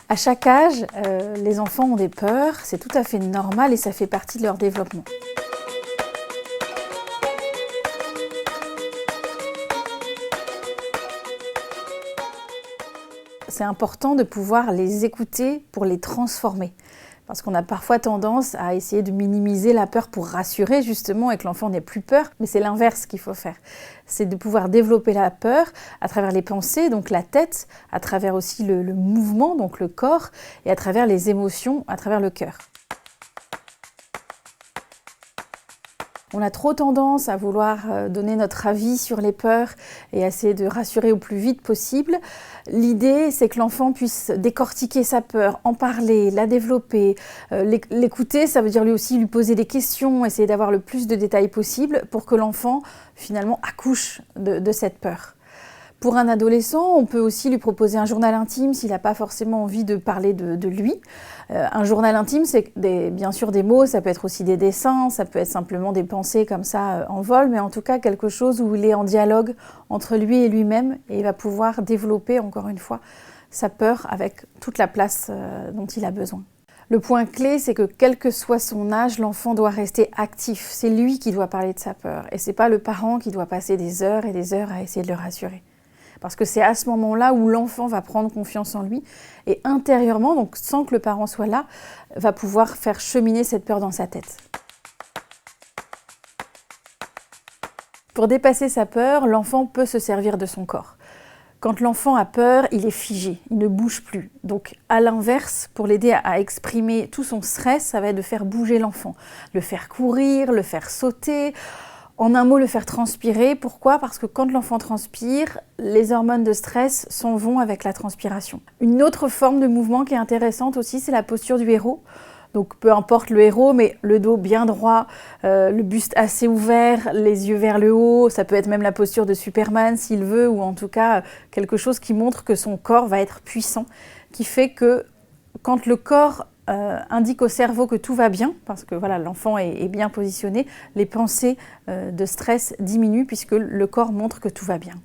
À chaque âge, les enfants ont des peurs, c'est tout à fait normal et ça fait partie de leur développement. C'est important de pouvoir les écouter pour les transformer. Parce qu'on a parfois tendance à essayer de minimiser la peur pour rassurer justement et que l'enfant n'ait plus peur, mais c'est l'inverse qu'il faut faire. C'est de pouvoir développer la peur à travers les pensées, donc la tête, à travers aussi le mouvement, donc le corps, et à travers les émotions, à travers le cœur. On a trop tendance à vouloir donner notre avis sur les peurs et essayer de rassurer au plus vite possible. L'idée, c'est que l'enfant puisse décortiquer sa peur, en parler, la développer. L'écouter, ça veut dire lui aussi lui poser des questions, essayer d'avoir le plus de détails possible pour que l'enfant, finalement, accouche de cette peur. Pour un adolescent, on peut aussi lui proposer un journal intime s'il n'a pas forcément envie de parler de lui. Un journal intime, c'est bien sûr des mots, ça peut être aussi des dessins, ça peut être simplement des pensées comme ça en vol, mais en tout cas quelque chose où il est en dialogue entre lui et lui-même et il va pouvoir développer, encore une fois, sa peur avec toute la place dont il a besoin. Le point clé, c'est que quel que soit son âge, l'enfant doit rester actif. C'est lui qui doit parler de sa peur et c'est pas le parent qui doit passer des heures et des heures à essayer de le rassurer. Parce que c'est à ce moment-là où l'enfant va prendre confiance en lui et intérieurement, donc sans que le parent soit là, va pouvoir faire cheminer cette peur dans sa tête. Pour dépasser sa peur, l'enfant peut se servir de son corps. Quand l'enfant a peur, il est figé, il ne bouge plus. Donc à l'inverse, pour l'aider à exprimer tout son stress, ça va être de faire bouger l'enfant, le faire courir, le faire sauter. En un mot, le faire transpirer. Pourquoi ? Parce que quand l'enfant transpire, les hormones de stress s'en vont avec la transpiration. Une autre forme de mouvement qui est intéressante aussi, c'est la posture du héros. Donc peu importe le héros, mais le dos bien droit, le buste assez ouvert, les yeux vers le haut. Ça peut être même la posture de Superman s'il veut, ou en tout cas quelque chose qui montre que son corps va être puissant, qui fait que quand le corps indique au cerveau que tout va bien, parce que voilà, l'enfant est bien positionné, les pensées de stress diminuent puisque le corps montre que tout va bien.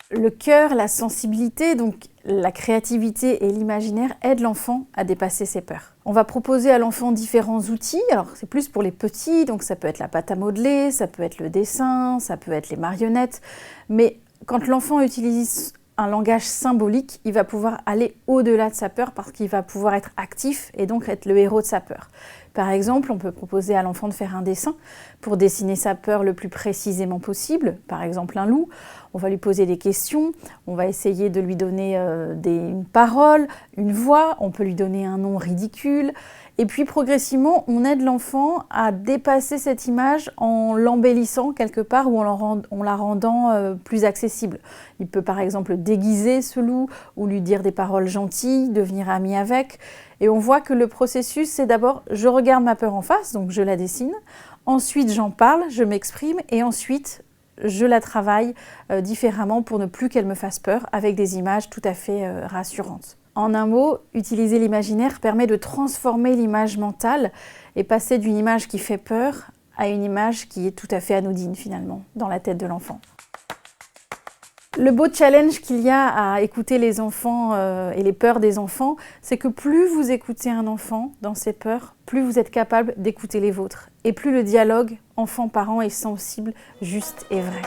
Le cœur, la sensibilité, donc la créativité et l'imaginaire aident l'enfant à dépasser ses peurs. On va proposer à l'enfant différents outils, alors c'est plus pour les petits, donc ça peut être la pâte à modeler, ça peut être le dessin, ça peut être les marionnettes, mais quand l'enfant utilise un langage symbolique, il va pouvoir aller au-delà de sa peur parce qu'il va pouvoir être actif et donc être le héros de sa peur. Par exemple, on peut proposer à l'enfant de faire un dessin pour dessiner sa peur le plus précisément possible, par exemple un loup. On va lui poser des questions, on va essayer de lui donner une parole, une voix, on peut lui donner un nom ridicule. Et puis progressivement, on aide l'enfant à dépasser cette image en l'embellissant quelque part ou en la rendant plus accessible. Il peut par exemple déguiser ce loup ou lui dire des paroles gentilles, devenir ami avec. Et on voit que le processus, c'est d'abord, je regarde ma peur en face, donc je la dessine. Ensuite, j'en parle, je m'exprime et ensuite, je la travaille différemment pour ne plus qu'elle me fasse peur avec des images tout à fait rassurantes. En un mot, utiliser l'imaginaire permet de transformer l'image mentale et passer d'une image qui fait peur à une image qui est tout à fait anodine finalement dans la tête de l'enfant. Le beau challenge qu'il y a à écouter les enfants et les peurs des enfants, c'est que plus vous écoutez un enfant dans ses peurs, plus vous êtes capable d'écouter les vôtres. Et plus le dialogue enfant-parent est sensible, juste et vrai.